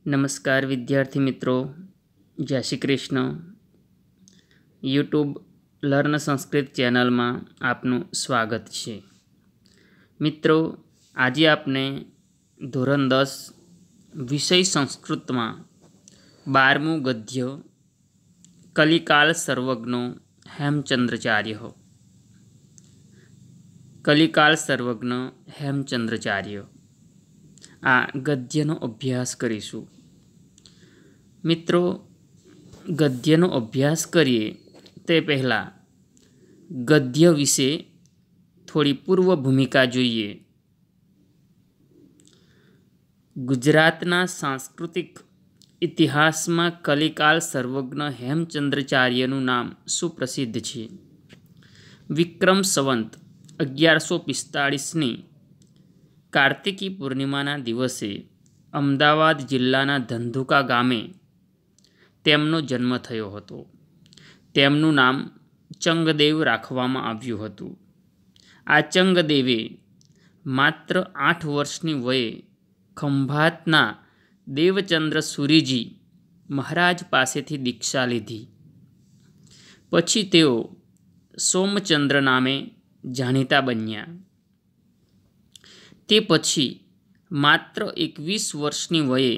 નમસ્કાર વિદ્યાર્થી મિત્રો, જય શ્રી કૃષ્ણ. યુટ્યુબ લર્ન સંસ્કૃત ચેનલમાં આપનું સ્વાગત છે. મિત્રો, આજે આપણે ધોરણ 10 વિષય સંસ્કૃતમાં 12મું ગદ્ય કલિકાલ સર્વજ્ઞો હેમચંદ્રાચાર્ય કલિકાલ સર્વજ્ઞ હેમચંદ્રાચાર્ય આ ગદ્યનો અભ્યાસ કરીશું. મિત્રો, ગદ્યનો અભ્યાસ કરીએ તે પહેલાં ગદ્ય વિશે થોડી પૂર્વ ભૂમિકા જોઈએ. ગુજરાતના સાંસ્કૃતિક ઇતિહાસમાં કલિકાલ સર્વજ્ઞ હેમચંદ્રાચાર્યનું નામ સુપ્રસિદ્ધ છે. વિક્રમ સંવત 1145ની કાર્તિકી પૂર્ણિમાના દિવસે અમદાવાદ જિલ્લાના ધંધુકા ગામે તેમનો જન્મ થયો હતો. તેમનું નામ ચંગદેવ રાખવામાં આવ્યું હતું. આ ચંગદેવે માત્ર 8 વર્ષની વયે ખંભાતના દેવચંદ્ર સુરીજી મહારાજ પાસેથી દીક્ષા લીધી. પછી તેઓ સોમચંદ્ર નામે જાણીતા બન્યા. તે પછી માત્ર 21 વર્ષની વયે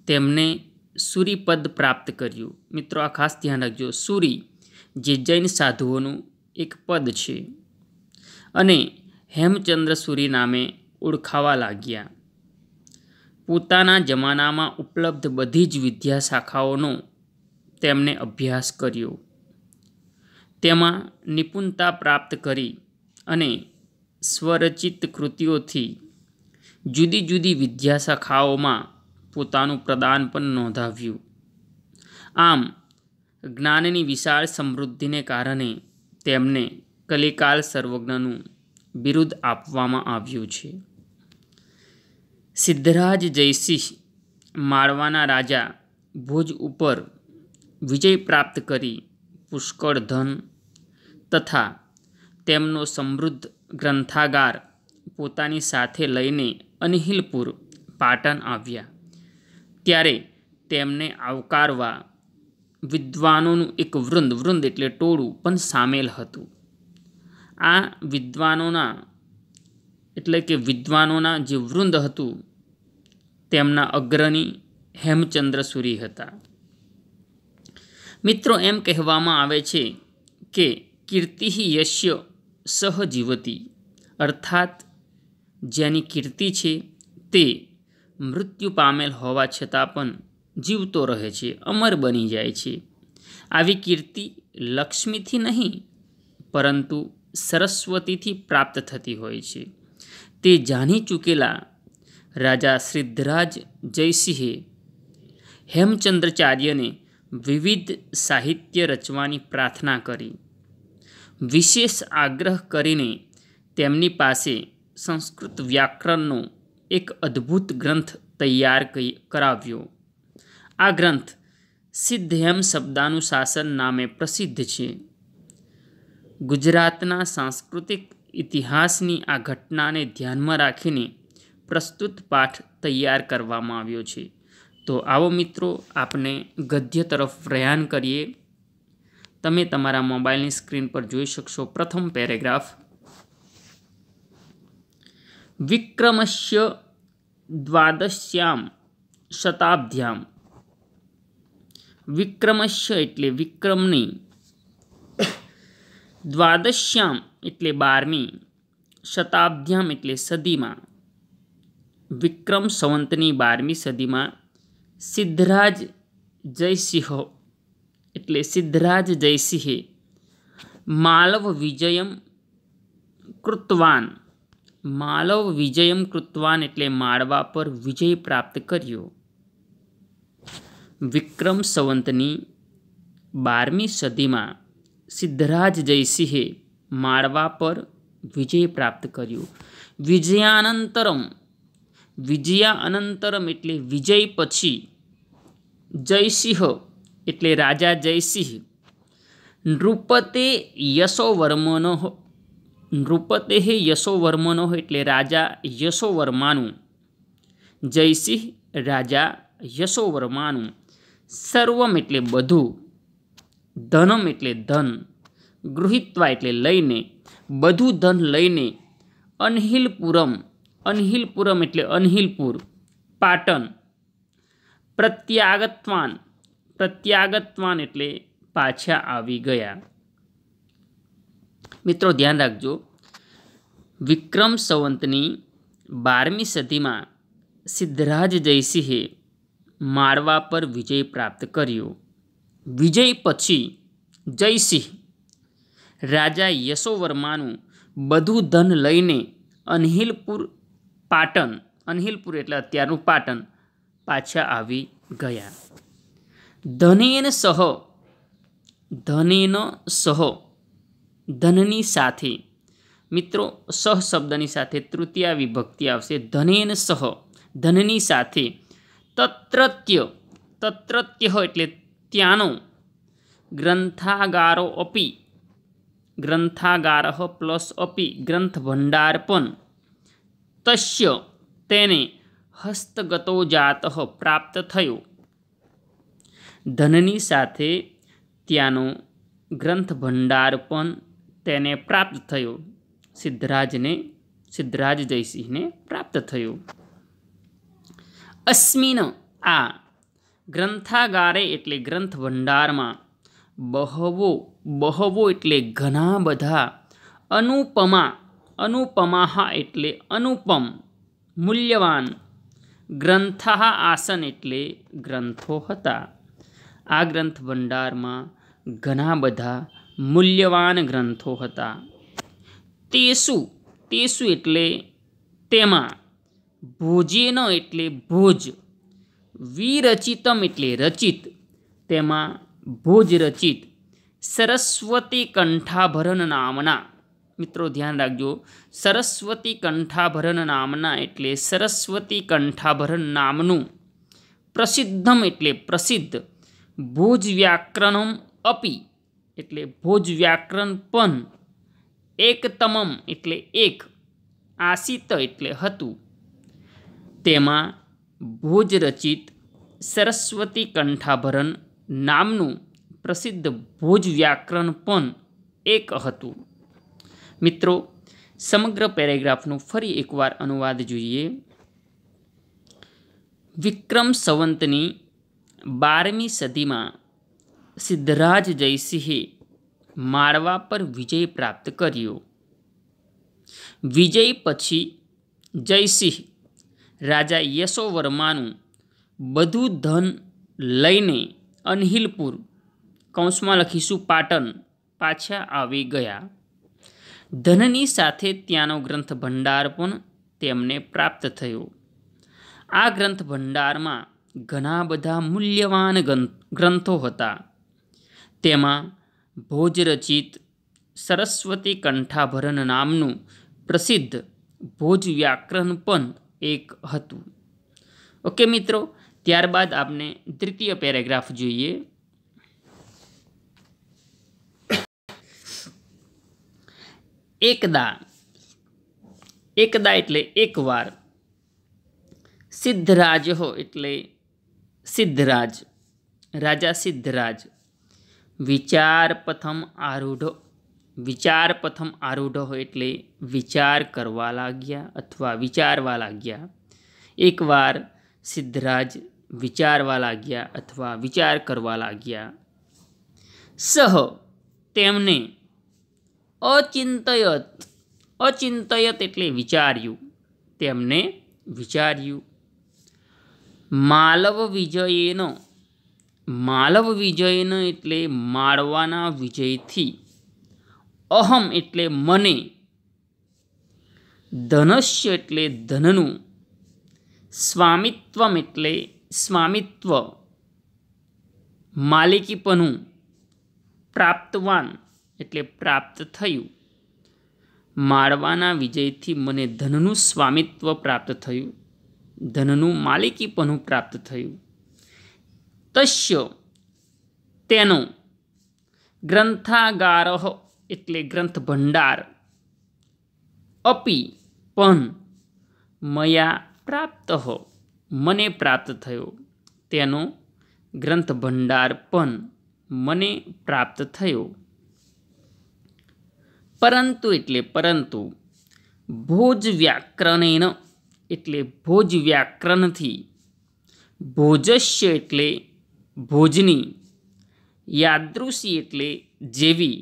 તેમને સૂરીપદ પ્રાપ્ત કર્યું. મિત્રો, આ ખાસ ધ્યાન રાખજો, સૂરી જે જૈન સાધુઓનું એક પદ છે, અને હેમચંદ્ર સૂરી નામે ઓળખાવા લાગ્યા. પોતાના જમાનામાં ઉપલબ્ધ બધી જ વિદ્યા શાખાઓનો તેમણે અભ્યાસ કર્યો. તેમાં નિપુણતા પ્રાપ્ત કરી અને સ્વરચિત કૃતિઓથી જુદી જુદી વિદ્યા શાખાઓમાં પોતાનું પ્રદાન પણ નોંધાવ્યું. આમ જ્ઞાનની વિશાળ સમૃદ્ધિને કારણે તેમને કલિકાલ સર્વજ્ઞનું બિરુદ આપવામાં આવ્યું છે. સિદ્ધરાજ જયસિંહ માળવાના રાજા ભોજ ઉપર વિજય પ્રાપ્ત કરી પુષ્કળ ધન તથા તેમનો સમૃદ્ધ ગ્રંથાગાર પોતાની સાથે લઈને અનહિલપુર પાટણ આવ્યા. ત્યારે તેમને આવકારવા વિદ્વાનોનું એક વૃંદ એટલે ટોળું પણ સામેલ હતું. આ વિદ્વાનોના જે વૃંદ હતું તેમના અગ્રણી હેમચંદ્ર સૂરી હતા. મિત્રો, એમ કહેવામાં આવે છે કે કીર્તિ યસ્ય સહ જીવતી, અર્થાત જેની કીર્તિ છે તે મૃત્યુ પામેલ હોવા છતાં પણ જીવતો રહે છે, અમર બની જાય છે. આવી કીર્તિ લક્ષ્મીથી નહીં પરંતુ સરસ્વતીથી પ્રાપ્ત થતી હોય છે. તે જાણી ચૂકેલા રાજા સિદ્ધરાજ જયસિંહે હેમચંદ્રાચાર્યને વિવિધ સાહિત્ય રચવાની પ્રાર્થના કરી. વિશેષ આગ્રહ કરીને તેમની પાસે સંસ્કૃત વ્યાકરણનો એક અદ્ભુત ગ્રંથ તૈયાર કરાવ્યો. આ ગ્રંથ સિદ્ધહેમ શબ્દાનુશાસન નામે પ્રસિદ્ધ છે. ગુજરાતના સાંસ્કૃતિક ઇતિહાસની આ ઘટનાને ધ્યાનમાં રાખીને પ્રસ્તુત પાઠ તૈયાર કરવામાં આવ્યો છે. તો આવો મિત્રો, આપણે ગદ્ય તરફ પ્રયાણ કરીએ. તમે તમારા મોબાઈલની સ્ક્રીન પર જોઈ શકશો. પ્રથમ પેરેગ્રાફ: વિક્રમસ્ય દ્વાદશ્યામ શતાબ્દ્યામ. વિક્રમસ્ય એટલે વિક્રમની, દ્વાદશ્યામ એટલે 12મી, શતાબ્દ્યામ એટલે સદીમાં, વિક્રમ સંવતની 12મી સદીમાં સિદ્ધરાજ જયસિંહે માલવ વિજયમ કૃતવાન એટલે માળવા પર વિજય પ્રાપ્ત કર્યો. વિક્રમ સંવતની 12મી સદીમાં સિદ્ધરાજ જયસિંહે માળવા પર વિજય પ્રાપ્ત કર્યો. વિજયાનંતરમ એટલે વિજય પછી, જયસિંહ એટલે રાજા જયસિંહ નૃપતે યશોવર્મનો એટલે રાજા યશોવર્માનું, જયસિંહ રાજા યશોવર્માનું સર્વમ એટલે બધું, ધનમ એટલે ધન, ગૃહિત્વા એટલે લઈને, બધું ધન લઈને, અનહિલપુરમ, અનહિલપુરમ એટલે અનહિલપુર, પાટણ, પ્રત્યાગતવાન, પ્રત્યાગતવાન એટલે પાછા આવી ગયા. મિત્રો ધ્યાન રાખજો, વિક્રમ સંવતની 12મી સદીમાં સિદ્ધરાજ જયસિંહે માળવા પર વિજય પ્રાપ્ત કર્યો. વિજય પછી જયસિંહ રાજા યશોવર્માનું બધું ધન લઈને અનહિલપુર, પાટણ, અનહિલપુર એટલે અત્યારનું પાટણ, પાછા આવી ગયા. ધનેન સહ, ધનેન સહ, ધનની સાથે. મિત્રો સહ શબ્દની સાથે તૃતીયા વિભક્તિ આવશે. ધનેન સહ, ધનની સાથે. તત્રત્ય, તત્રત્ય એટલે ત્યાંનો. ગ્રંથાગારો અપી, ગ્રંથાગાર પ્લસ અપી ગ્રંથ ભંડાર પણ. તસ્ય તેને હસ્તગતો જાત પ્રાપ્ત થયો. ધનની સાથે ત્યાંનો ગ્રંથ ભંડાર પણ તેને પ્રાપ્ત થયો. સિદ્ધરાજને, સિદ્ધરાજ જયસિંહને પ્રાપ્ત થયો. અસ્મિન આ ગ્રંથાગારે એટલે ગ્રંથ ભંડારમાં બહવો, બહવો એટલે ઘણા બધા, અનુપમા, અનુપમા એટલે અનુપમ, મૂલ્યવાન, ગ્રંથા આસન એટલે ગ્રંથો હતા. આ ગ્રંથ ભંડારમાં ઘણા બધા મૂલ્યવાન ગ્રંથો હતા. તેસુ, તેસુ એટલે તેમાં, ભોજેન એટલે ભોજ, વિરચિતમ એટલે રચિત, તેમાં ભોજ રચિત, સરસ્વતી કંઠાભરણ નામના. મિત્રો ધ્યાન રાખજો, સરસ્વતી કંઠાભરણ નામના એટલે સરસ્વતી કંઠાભરણ નામનું, પ્રસિદ્ધમ એટલે પ્રસિદ્ધ, ભોજ વ્યાકરણમ અપી એટલે ભોજ વ્યાકરણ પણ, એકતમમ એટલે એક, આસિત એટલે હતું, તેમાં ભોજ રચિત સરસ્વતી કંઠાભરણ નામનું પ્રસિદ્ધ ભોજ વ્યાકરણ પણ એક હતું. મિત્રો સમગ્ર પેરેગ્રાફનો ફરી એકવાર અનુવાદ જોઈએ. વિક્રમ સંવતની 12મી સદીમાં સિદ્ધરાજ જયસિંહે માળવા પર વિજય પ્રાપ્ત કર્યો. વિજય પછી જયસિંહ રાજા યશોવર્માનું બધું ધન લઈને અનહિલપુર, કૌંસમાં લખીશું પાટણ, પાછા આવી ગયા. ધનની સાથે ત્યાંનો ગ્રંથ ભંડાર પણ તેમને પ્રાપ્ત થયો. આ ગ્રંથ ભંડારમાં ઘણા બધા મૂલ્યવાન ગ્રંથો હતા. તેમાં ભોજ રચિત સરસ્વતી કંઠાભરણ નામનું પ્રસિદ્ધ ભોજ વ્યાકરણ પણ એક હતું. ઓકે મિત્રો, ત્યારબાદ આપણે દ્વિતીય પેરેગ્રાફ જોઈએ. એકદા, એકદા એટલે એકવાર. સિદ્ધરાજ એટલે સિદ્ધરાજ, રાજા સિદ્ધરાજ. વિચાર પ્રથમ આરૂઢ, વિચાર પ્રથમ આરૂઢ એટલે વિચાર કરવા લાગ્યા અથવા વિચારવા લાગ્યા. એકવાર સિદ્ધરાજ વિચારવા લાગ્યા અથવા વિચાર કરવા લાગ્યા. સહ તેમને, અચિંતયત, અચિંતયત એટલે વિચાર્યું, તેમને વિચાર્યું. માલવ વિજયેનો, માલવ વિજયન એટલે માળવાના વિજયથી. અહમ એટલે મને, ધનસ્ય એટલે ધનનું, સ્વામિત્વમ એટલે સ્વામિત્વ, માલિકીપણું, પ્રાપ્તવાન એટલે પ્રાપ્ત થયું. માળવાના વિજયથી મને ધનનું સ્વામિત્વ પ્રાપ્ત થયું, ધનનું માલિકીપણું પ્રાપ્ત થયું. તસ્ય તેનો, ગ્રંથાગાર એટલે ગ્રંથ ભંડાર, અપી પણ, મયા પ્રાપ્ત મને પ્રાપ્ત થયો. તેનો ગ્રંથ ભંડાર પણ મને પ્રાપ્ત થયો. પરંતુ એટલે પરંતુ ભોજ વ્યાકરણેન એટલે ભોજ વ્યાકરણથી, ભોજસ્ય એટલે ભોજની, યાદૃશી એટલે જેવી,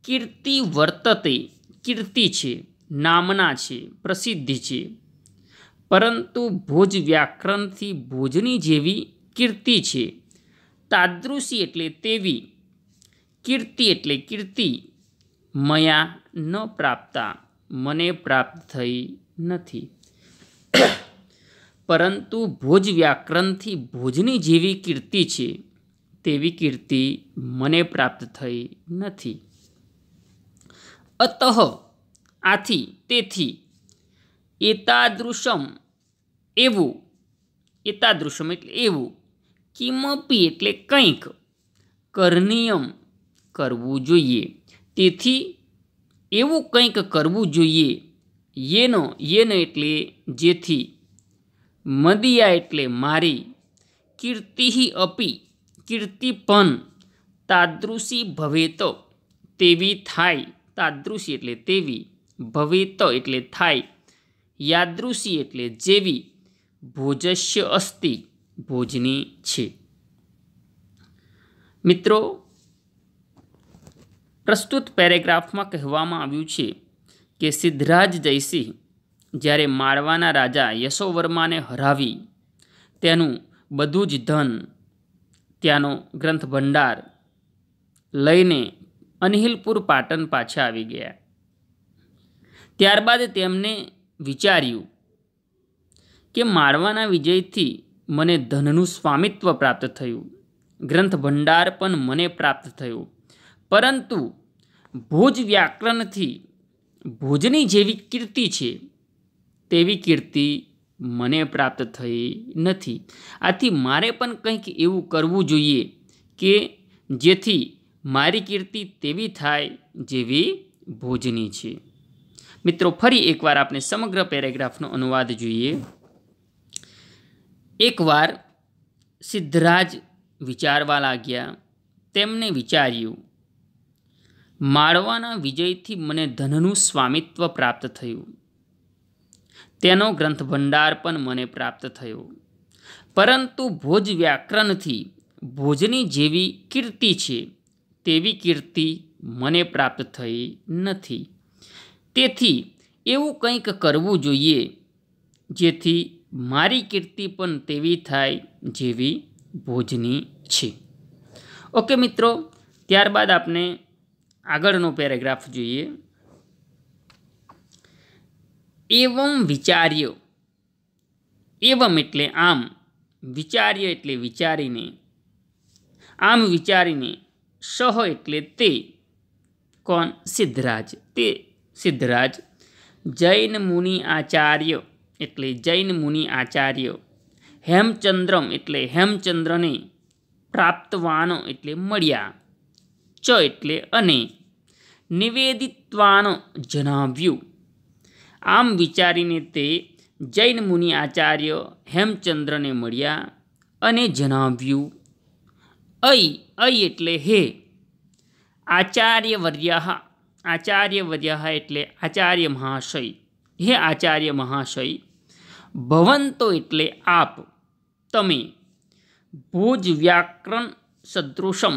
કીર્તિ વર્તતે કીર્તિ છે, નામના છે, પ્રસિદ્ધિ છે. પરંતુ ભોજ વ્યાકરણથી ભોજની જેવી કીર્તિ છે. તાદૃશી એટલે તેવી, કીર્તિ એટલે કીર્તિ, મયા ન પ્રાપ્તા મને પ્રાપ્ત થઈ નથી. પરંતુ ભોજ વ્યાકરણથી ભોજની જેવી કીર્તિ છે, તેવી કીર્તિ મને પ્રાપ્ત થઈ નથી. અતઃ આથી તેથી, એતાદૃશમ એવું, એતાદૃશમ એટલે એવું, કિમપી એટલે કંઈક, કરનીયમ કરવું જોઈએ. તેથી એવું કંઈક કરવું જોઈએ, યેનો યેન એટલે જેથી, મદિયા એટલે મારી, કીર્તિ અપી કીર્તિ પણ, તાદૃશી ભવેત તેવી થાય, તાદૃશી એટલે તેવી, ભવેત એટલે થાય, યાદૃશી એટલે જેવી, ભોજસ્ય અસ્તિ ભોજની છે. મિત્રો, પ્રસ્તુત પેરેગ્રાફમાં કહેવામાં આવ્યું છે કે સિદ્ધરાજ જયસિંહ જ્યારે માળવાના રાજા યશોવર્માને હરાવી તેનું બધું જ ધન, ત્યાંનો ગ્રંથ ભંડાર લઈને અનહિલપુર પાટણ પાછા આવી ગયા. ત્યારબાદ તેમને વિચાર્યું કે માળવાના વિજયથી મને ધનનું સ્વામિત્વ પ્રાપ્ત થયું, ગ્રંથ ભંડાર પણ મને પ્રાપ્ત થયું, પરંતુ ભોજ વ્યાકરણથી ભોજની જેવી કીર્તિ છે, તેવી કીર્તિ મને પ્રાપ્ત થઈ નથી. આથી મારે પણ કંઈક એવું કરવું જોઈએ કે જેથી મારી કીર્તિ તેવી થાય જેવી ભોજની છે. મિત્રો, ફરી એકવાર આપણે સમગ્ર પેરેગ્રાફનો અનુવાદ જોઈએ. એકવાર સિદ્ધરાજ વિચારવા લાગ્યા. તેમને વિચાર્યું, માળવાના વિજયથી મને ધનનું સ્વામિત્વ પ્રાપ્ત થયું, તેનો ગ્રંથ ભંડાર પણ મને પ્રાપ્ત થયો, પરંતુ ભોજ વ્યાકરણથી ભોજની જેવી કીર્તિ છે, તેવી કીર્તિ મને પ્રાપ્ત થઈ નથી. તેથી એવું કંઈક કરવું જોઈએ જેથી મારી કીર્તિ પણ તેવી થાય જેવી ભોજની છે. ઓકે મિત્રો, ત્યારબાદ આપણે આગળનો પેરેગ્રાફ જોઈએ. એવમ વિચાર્ય, એવમ એટલે આમ, વિચાર્ય એટલે વિચારીને, આમ વિચારીને, સહ એટલે તે, કોણ? સિદ્ધરાજ, તે સિદ્ધરાજ, જૈન મુનિ આચાર્ય એટલે જૈન મુનિ આચાર્ય, હેમચંદ્રમ એટલે હેમચંદ્રને, પ્રાપ્તવાન એટલે મળ્યા, ચ એટલે અને, નિવેદિત્વાન જણાવ્યું. આમ વિચારીને તે જૈન મુનિ આચાર્ય હેમચંદ્રને મળ્યા અને જણાવ્યું. અય એટલે હે, આચાર્યવર્ય, આચાર્યવર્ય એટલે આચાર્ય મહાશય, હે આચાર્ય મહાશય, ભવંતો એટલે આપ, તમે, ભોજ વ્યાકરણ સદૃશમ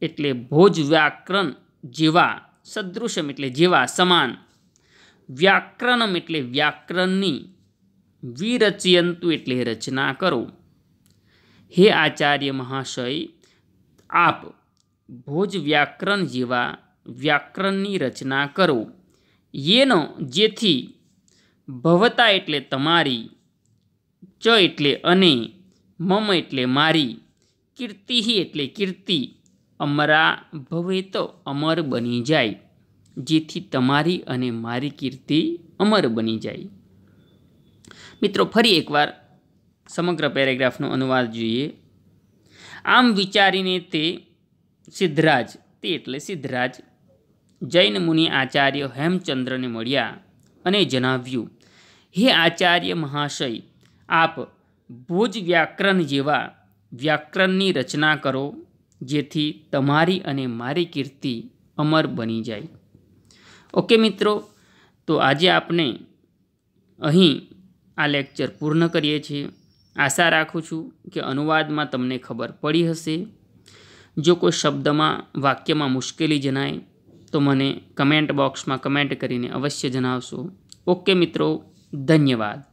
એટલે ભોજ વ્યાકરણ જેવા, સદૃશમ એટલે જેવા, સમાન, વ્યાકરણમ એટલે વ્યાકરણની, વિરચયંતુ એટલે રચના કરો. હે આચાર્ય મહાશય, આપ ભોજ વ્યાકરણ જેવા વ્યાકરણની રચના કરો. યેનો જેથી, ભવતા એટલે તમારી, ચ એટલે અને, મમ એટલે મારી, કીર્તિ એટલે કીર્તિ, અમરા ભવે તો અમર બની જાય, જેથી તમારી અને મારી કીર્તિ અમર બની જાય. મિત્રો, ફરી એકવાર સમગ્ર પેરેગ્રાફનો અનુવાદ જોઈએ. આમ વિચારીને તે સિદ્ધરાજ, તે એટલે સિદ્ધરાજ, જૈન મુનિ આચાર્ય હેમચંદ્રને મળ્યા અને જણાવ્યું. હે આચાર્ય મહાશય, આપ ભુજ વ્યાકરણ જેવા વ્યાકરણની રચના કરો, જેથી તમારી અને મારી કીર્તિ અમર બની જાય. ઓકે મિત્રો, તો આજે આપણે અહીં આ લેક્ચર પૂર્ણ કરીએ છીએ. આશા રાખું છું કે અનુવાદમાં તમને ખબર પડી હશે. જો કોઈ શબ્દમાં વાક્યમાં મુશ્કેલી જણાય તો મને કમેન્ટ બોક્સમાં કમેન્ટ કરીને અવશ્ય જણાવશો. ઓકે મિત્રો, ધન્યવાદ.